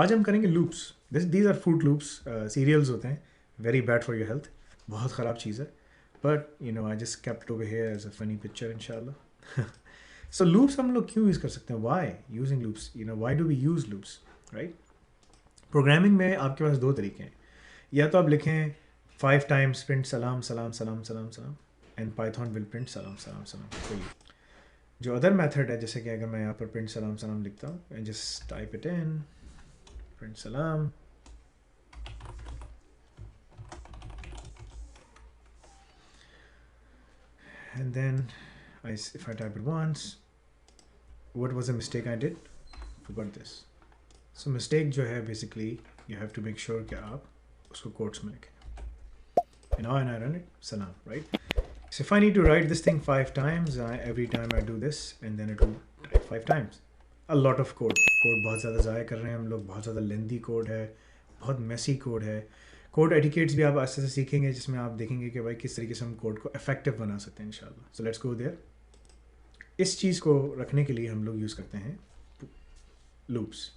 आज हम करेंगे loops. These are fruit loops, cereals होते हैं. Very bad for your health, बहुत ख़राब चीज़ है. But you know I just kept over here as a funny picture इंशाल्लाह. सो लूप्स हम लोग क्यों यूज़ कर सकते हैं? Why using loops, you know why do we use loops, right? Programming में आपके पास दो तरीके हैं. या तो आप लिखें 5 times प्रिंट सलाम सलाम सलाम सलाम सलाम एंड पाइथन विल प्रिंट सलाम सलाम सलाम. तो जो अदर मेथड है, जैसे कि अगर मैं यहाँ पर प्रिंट सलाम सलाम लिखता हूँ and just type it in print salam, and then if I type it once, what was the mistake I did? Forgot this. So mistake जो है basically you have to make sure कि आप उसको quotes में लिखें. And now I run it, salam, right? So if I need to write this thing 5 times, every time I do this and then it will type 5 times. A lot of code बहुत ज़्यादा ज़ाया कर रहे हैं हम लोग. बहुत ज़्यादा लेंदी कोड है, बहुत मेसी कोड है. कोड एटिकेट्स भी आप आस्ते से सीखेंगे, जिसमें आप देखेंगे कि भाई किस तरीके से हम कोड को इफेक्टिव बना सकते हैं इंशाल्लाह. So let's go there. इस चीज़ को रखने के लिए हम लोग यूज़ करते हैं loops.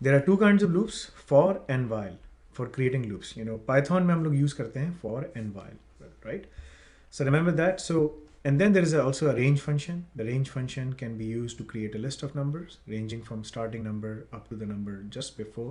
There are two kinds of loops, for and while. For creating loops, you know Python में हम लोग यूज़ करते हैं for and while, right? So remember that. So, and then there is also a range function. The range function can be used to create a list of numbers ranging from starting number up to the number just before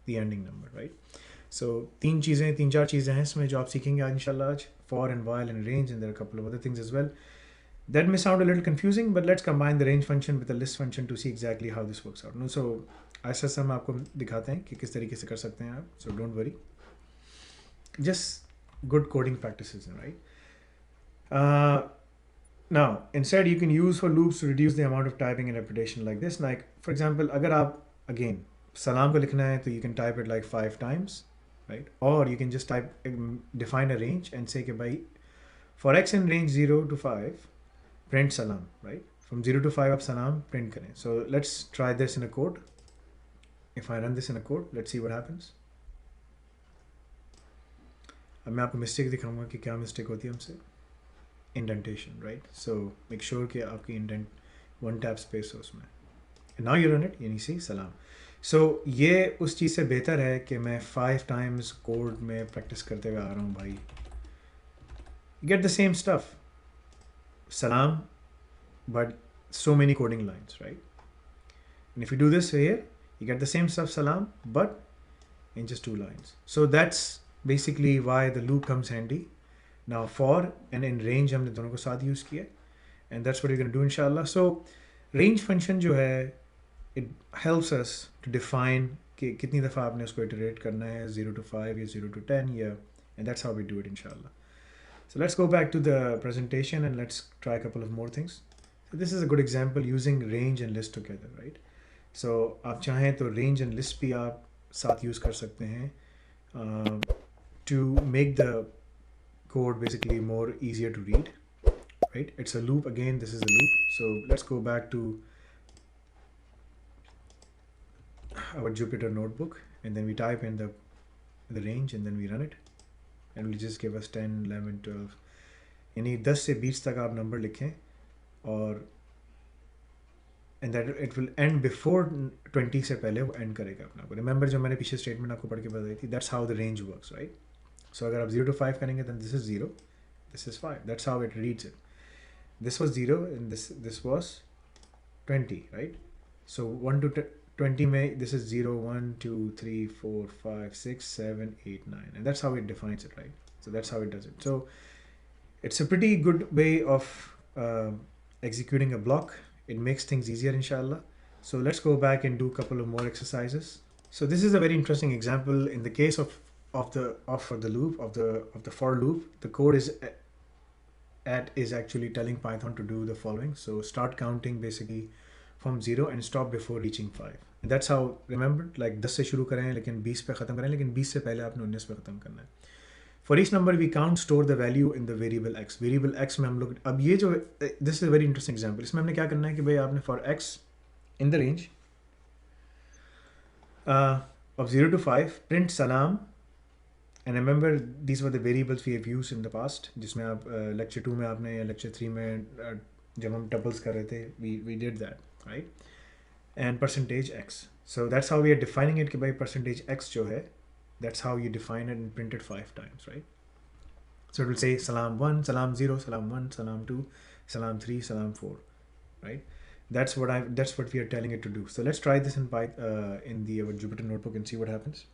the ending number, right? So तीन चार चीज़ें हैं इसमें जो आप सीखेंगे आज इंशाल्लाह आज. For and while and range, and there are a couple of other things as well. That may sound a little confusing, but let's combine the range function with the list function to see exactly how this works out. No, so ऐसा हम आपको दिखाते हैं कि किस तरीके से कर सकते हैं आप. So don't worry. Just good coding practices, right? Now, instead you can use for loops to reduce the amount of typing and repetition like this. Like, for example, अगर आप again salam को लिखना है तो you can type it like 5 times, right? Or you can just type define a range and say कि भाई for x in range 0 to 5 print salam, right? From 0 to 5 आप salam print करें. So let's try this in a code. If I run this in a code, let's see what happens. अब मैं आपको mistake दिखाऊंगा कि क्या mistake होती है हमसे. Indentation, right? So make sure कि आपकी indent one tab space हो उसमें. And now you run it, यानी see salam. So ये उस चीज़ से बेहतर है कि मैं 5 times कोड में प्रैक्टिस करते हुए आ रहा हूँ भाई. You get the same stuff, salam, but so many coding lines, right? And if you do this here, you get the same stuff, salam, but in just 2 lines. So that's basically why the loop comes handy. Now for and in range हमने दोनों को साथ use किया, and that's what you're going to do inshallah. So range function जो है, it helps us to define कि कितनी दफ़ा आपने उसको iterate करना है, 0 to 5 या 0 to 10 या, and that's how we do it inshallah. So let's go back to the presentation and let's try a couple of more things. So this is a good example using range and list together, right? So आप चाहें तो range and list भी आप साथ use कर सकते हैं to make the code basically more easier to read, right? It's a loop again. This is a loop. So let's go back to our Jupyter notebook and then we type in the range and then we run it and will just give us 10, 11, 12. यानी 10 से 20 तक आप number लिखें और and that it will end before 20 से पहले वो end करेगा अपना को. Remember जो मैंने पीछे statement आपको पढ़ के बताई थी, that's how the range works, right? So अगर आप 0 to 5 करेंगे then this is 0, this is 5. That's how it reads it. This was 0 and this was 20, right? So 1 to 20 में this is 0, 1, 2, 3, 4, 5, 6, 7, 8, 9. And that's how it defines it, right? So that's how it does it. So it's a pretty good way of executing a block. It makes things easier inshallah. So let's go back and do a couple of more exercises. So this is a very interesting example. In the case of the loop of the for loop, the code is actually telling Python to do the following. So start counting basically from 0 and stop before reaching 5. And that's how, remember, like 10 से शुरू करें लेकिन 20 पे ख़त्म करें, लेकिन 20 से पहले आपने 19 पे ख़त्म करना है. For each number we count, store the value in the variable x. Variable x में हम लोग अब ये जो this is a very interesting example. इसमें हमने क्या करना है कि भाई आपने for x in the range of 0 to 5 print salam. And remember these were the variables we have used in the past, जिसमें आप lecture 2 में आपने या lecture 3 में जब हम tuples कर रहे थे we did that, right? and percentage x. So that's how we are defining it कि भाई percentage x जो है, that's how you define it and print it 5 times, right? So it will say salam 1, salam 0, salam 1, salam 2, salam 3, salam 4, right? That's what we are telling it to do. So let's try this in in the Jupyter notebook and see what happens.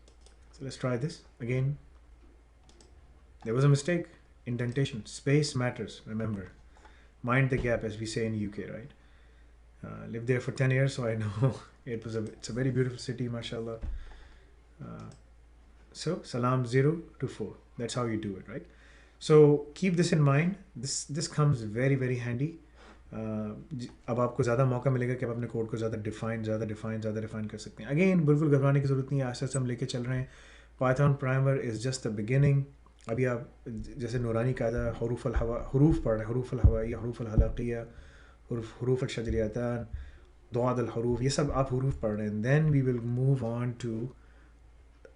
So let's try this again. There was a mistake. Indentation. Space matters. Remember, mind the gap, as we say in UK, right? Lived there for 10 years, so I know it's a very beautiful city, mashallah. So salam 0 to 4. That's how you do it, right? So keep this in mind. This comes very very handy. अब आपको ज़्यादा मौका मिलेगा कि आप अपने code को ज़्यादा डिफाइन कर सकते हैं. अगेन बिल्कुल घबराने की ज़रूरत नहीं है, आस्ते आस्ते हम लेके चल रहे हैं. Python primer is just the beginning. अभी आप जैसे नूरानी कायदा हरूफ अल पढ़ रहे हैं, हरूफ अल हवाई, हरूफ अल हलकिया, हरूफ अल शजरियातान, दुआद अल हरूफ, ये सब आप हरूफ पढ़ रहे हैं. Then we will move on to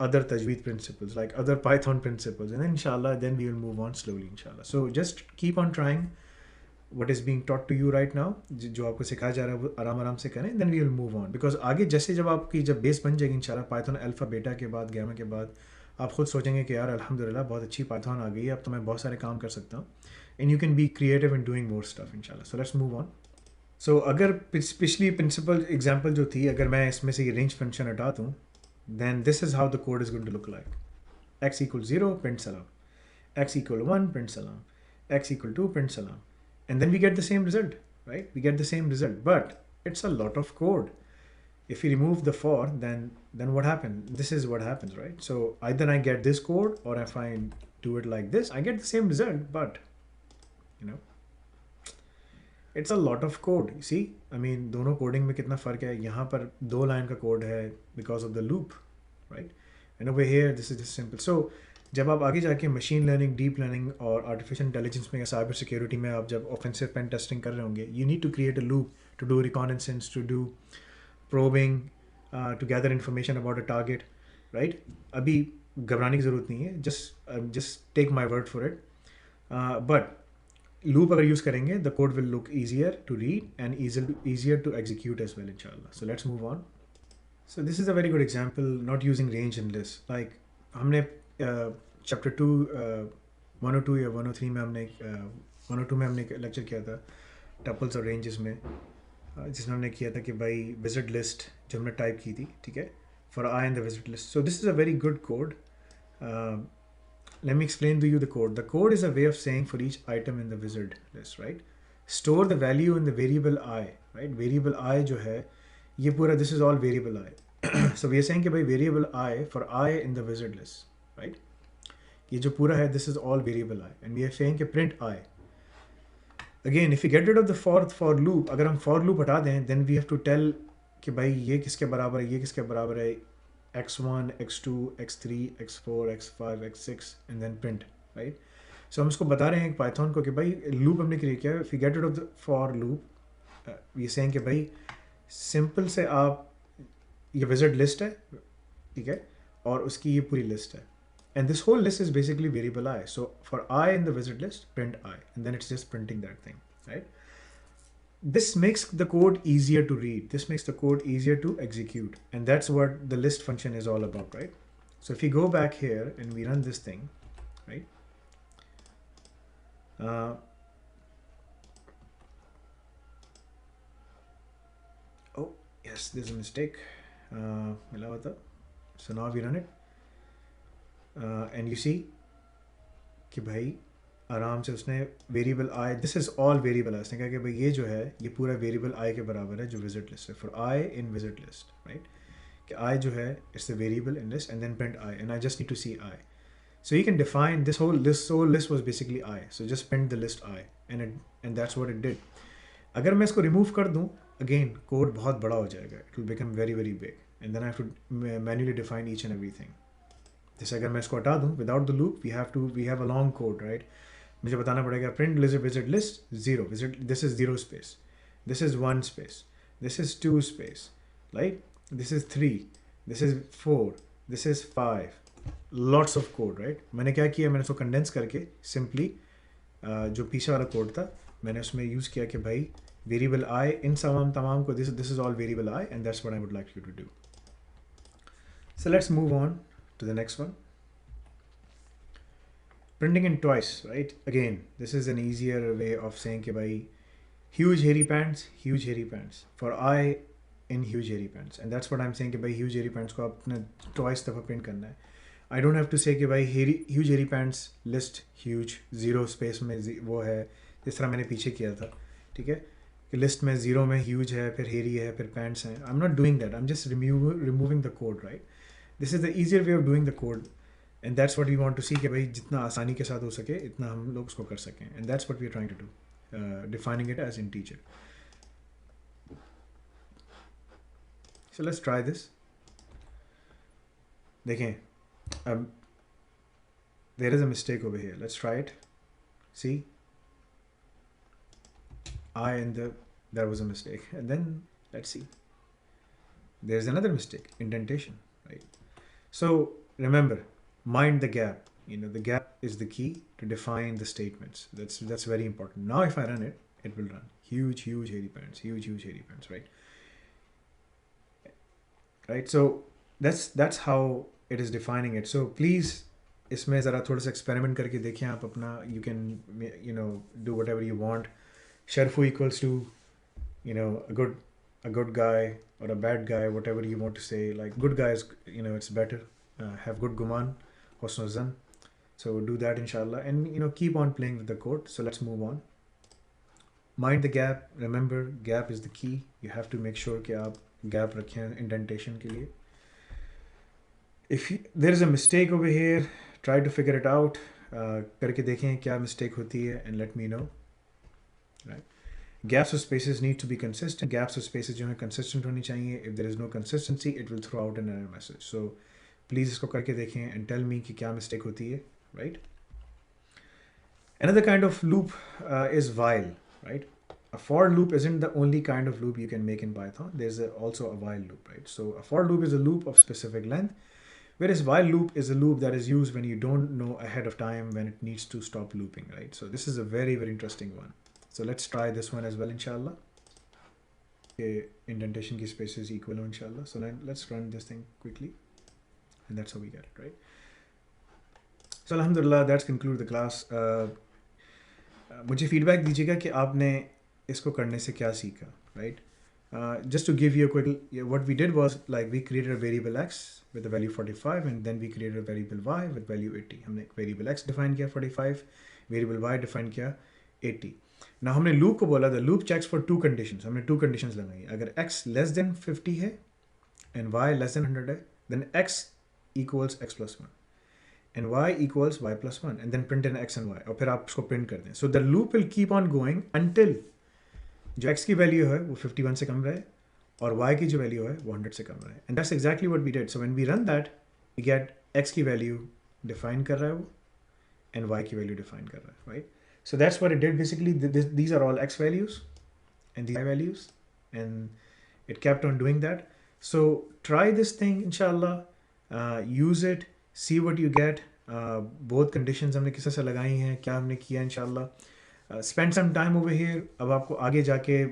other tajweed principles, like other Python principles, and then inshallah then we will move on slowly inshallah. So just keep on trying what is being taught to you right now. जो आपको सिखाया जा रहा है वो आराम आराम से करें, then we will move on, because आगे जैसे जब बेस बन जाएगी इंशाल्लाह पाइथन अल्फा बीटा के बाद गामा के बाद आप खुद सोचेंगे कि यार अल्हम्दुलिल्लाह बहुत अच्छी पाइथन आ गई है, अब तो मैं बहुत सारे काम कर सकता हूँ. and you can be creative in doing more stuff inshallah. So let's move on. So अगर पिछली प्रिंसिपल एग्जाम्पल जो थी, अगर मैं इसमें से ये रेंज फंक्शन हटा दूँ, then this is how the code is going to look like. X equals 0, print salam. X equal 1, print salam. X equal 2, print salam. And then we get the same result, right? We get the same result, but it's a lot of code. If we remove the for, then what happens? This is what happens, right? So either I get this code, or if I do it like this, I get the same result, but you know, it's a lot of code. You see, I mean, दोनों coding में कितना फ़र्क है. यहाँ पर 2 line का code है because of the loop, right? And over here this is just simple. So जब आप आगे जाके मशीन लर्निंग, डीप लर्निंग और आर्टिफिशियल इंटेलिजेंस में या साइबर सिक्योरिटी में आप जब ऑफेंसिव पेन टेस्टिंग कर रहे होंगे, you need to create a loop to do reconnaissance, to do probing, to gather information about a target, right? अभी घबराने की ज़रूरत नहीं है. Just take my word for it. But loop अगर यूज़ करेंगे, the code will look easier to read and easier to execute as well inshallah. So let's move on. So this is a very good example, not using range and list. Like हमने chapter 2 102 या 103 में हमने 102 में हमने lecture किया था tuples और ranges में, जिसमें हमने किया था कि भाई विजिट लिस्ट जो हमने टाइप की थी, ठीक है, for I in the visit list. So this is a very good code. Let me explain to you the code. The code is a way of saying for each item in the wizard list, right? Store the value in the variable I, right? Variable I जो है ये पूरा, this is all variable I. So we are saying कि भाई variable I for I in the wizard list, right? ये जो पूरा है, this is all variable I, and we are saying कि print I. Again, if we get rid of the for loop, अगर हम for loop हटा दें, then we have to tell कि भाई ये किसके बराबर है, ये किसके बराबर है, x1, x2, x3, x4, x5, x6 and then print, right? So हम इसको बता रहे हैं पाइथन को कि भाई लूप हमने क्रिएट किया है. if you get rid of the for loop, we saying कि भाई सिंपल से आप ये विजिट लिस्ट है, ठीक है, और उसकी ये पूरी लिस्ट है, and this whole list is basically variable I. So for I in the visit list, print I, and then it's just printing that thing, right? This makes the code easier to read. This makes the code easier to execute. And that's what the list function is all about, right? So if we go back here and we run this thing, right? Oh, yes, there's a mistake. So now we run it. And you see कि भाई आराम से उसने variable I, this is all variable I, उसने कहा कि भाई ये जो है ये पूरा वेरिएबल आई के बराबर है जो विजिट लिस्ट है, for I in visit list, right? कि आई जो है it's the variable in list and then print I, and I just need to see I. So you can define this whole list was basically I, so just print the list I, and that's what it did. अगर मैं इसको remove कर दूँ, again code बहुत बड़ा हो जाएगा, it will become very very big, and then I have to manually define each and everything. जैसे अगर मैं इसको हटा दूँ without the loop, we have a long code, right? मुझे बताना पड़ेगा print visit list 0, visit, this is 0 space, this is 1 space, this is 2 space, right, this is 3, this is 4, this is 5, lots of code, right? मैंने क्या किया, मैंने उसको condense करके simply जो पीछे वाला कोड था मैंने उसमें यूज़ किया कि भाई Variable I in tamam ko, this is all variable I, and that's what I would like you to do. So let's move on to the next one. Printing in twice, right? Again, this is an easier way of saying कि भाई huge hairy pants for I in huge hairy pants, and that's what I'm saying कि भाई huge hairy pants को आपने twice दफ़ा print करना है. I don't have to say कि भाई huge hairy pants list huge zero space में वो है, जिस तरह मैंने पीछे किया था, ठीक है, कि लिस्ट में जीरो में huge है, फिर hairy है, फिर pants हैं. I'm not doing that. I'm just removing the code, right? This is the easier way of doing the code, and that's what we want to see कि भाई जितना आसानी के साथ हो सके इतना हम लोग उसको कर सकें, and that's what we're trying to do, defining it as integer. So let's try this. देखें, there is a mistake over here. Let's try it. See, there was a mistake, and then let's see. There's another mistake, indentation, right? So remember, mind the gap. The gap is the key to define the statements. That's very important. Now if I run it, it will run huge hairy pants, right? Right, so that's how it is defining it. So please इसमें ज़रा थोड़ा सा experiment करके देखें आप अपना. You can do whatever you want. Sharfu equals to a good guy or a bad guy, whatever you want to say. Like good guys, it's better. Have good guman, husn zan. So do that inshallah, and keep on playing with the code. So let's move on. Mind the gap. Remember, gap is the key. You have to make sure कि आप gap रखें indentation के लिए. If there is a mistake over here, try to figure it out. करके देखें क्या mistake होती है, and let me know. Right? Gaps or spaces need to be consistent. Gaps or spaces जो हैं consistent होनी चाहिए. If there is no consistency, it will throw out an error message. So please इसको करके देखें and tell me कि क्या mistake होती है, right? Another kind of loop is while, right? A for loop isn't the only kind of loop you can make in Python. There's also a while loop, right? So a for loop is a loop of specific length, whereas while loop is a loop that is used when you don't know ahead of time when it needs to stop looping, right? So this is a very interesting one. So let's try this one as well, inshallah. Okay, indentation की spaces equal हो, inshallah. So let's run this thing quickly, and that's how we get it, right? So alhamdulillah, that's conclude the class. मुझे feedback दीजिएगा कि आपने इसको करने से क्या सीखा, right? Just to give you a quick, what we did was like we created a variable x with the value 45, and then we created a variable y with value 80. हमने variable x define किया 45, variable y define किया 80. Now हमने loop को बोला, the loop checks for two conditions. हमने two conditions लगाई. अगर x less than 50 है and y less than 100 है, then x equals x plus 1 and y equals y plus 1, and then print in x and y, और फिर आप उसको print कर दें. So the loop will keep on going until जो x की value है वो 51 से कम रहे और y की जो वैल्यू है वो 100 से कम रहे. And that's exactly what we did. So when we run that, we get x की वैल्यू define कर रहा है वो and y की वैल्यू define कर रहा है, right? So that's what it did basically. These are all x values and these y values, and it kept on doing that. So try this thing inshallah, use it, see what you get. Both conditions हमने किस तरह से लगाई हैं, क्या हमने किया inshallah. Spend some time over here. अब आपको आगे जाके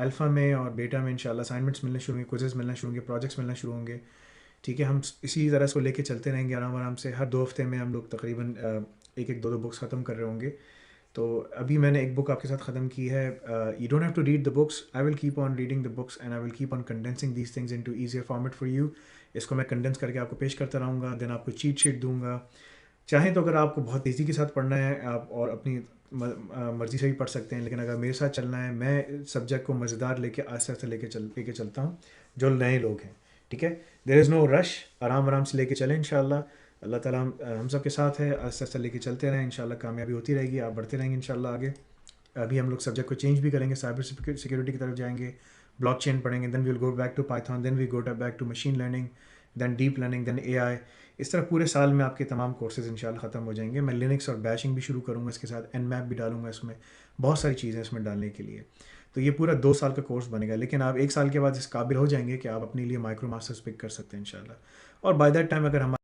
अल्फ़ा में और बेटा में इंशाल्लाह असाइनमेंट्स मिलना शुरू होंगे, क्विज़ेस मिलना शुरू होंगे, प्रोजेक्ट्स मिलना शुरू होंगे, ठीक है. हम इसी तरह इसको लेके चलते रहेंगे आराम से. हर 2 हफ्ते में हम लोग तकरीबन एक 2 बुक्स ख़त्म कर रहे होंगे. तो अभी मैंने एक बुक आपके साथ ख़त्म की है. You don't have to read the books, I will keep on reading the books and I will keep on condensing these things into easier format for you. इसको मैं कंडेंस करके आपको पेश करता रहूँगा, देन आपको चीट शीट दूंगा. चाहें तो अगर आपको बहुत तेज़ी के साथ पढ़ना है आप और अपनी मर्ज़ी से भी पढ़ सकते हैं, लेकिन अगर मेरे साथ चलना है, मैं सब्जेक्ट को मज़ेदार लेके आस्ते आस्ते लेके चलता हूँ जो नए लोग हैं, ठीक है. देयर इज़ नो रश, आराम से लेके चलें इंशाल्लाह. अल्लाह ताला हम सब के साथ है, आस्ते आस्ते लेके चलते रहें इंशाल्लाह. कामयाबी होती रहेगी, आप बढ़ते रहेंगे इंशाल्लाह आगे. अभी हम लोग सब्जेक्ट को चेंज भी करेंगे, साइबर सिक्योरिटी की तरफ जाएंगे, ब्लॉकचेन पढ़ेंगे, then we will go back to Python, then we go back to machine learning, then deep learning, then AI. इस तरह पूरे साल में आपके तमाम कोर्सेज इंशाल्लाह ख़त्म हो जाएंगे. मैं लिनक्स और बैशिंग भी शुरू करूँगा इसके साथ, एनमैप भी डालूंगा इसमें, बहुत सारी चीज़ें इसमें डालने के लिए. तो ये पूरा 2 साल का कोर्स बनेगा, लेकिन आप 1 साल के बाद इस काबिल हो जाएंगे कि आप अपने लिए माइक्रो मास्टर्स पिक कर सकते हैं इंशाल्लाह. और बाय दैट टाइम अगर हम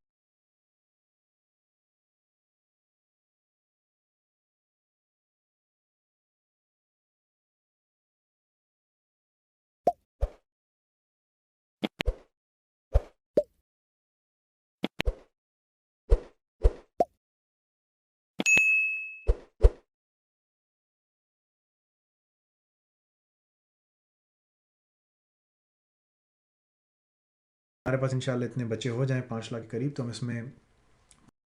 हमारे पास इंशाल्लाह इतने बच्चे हो जाएं 5 लाख के करीब, तो हम इसमें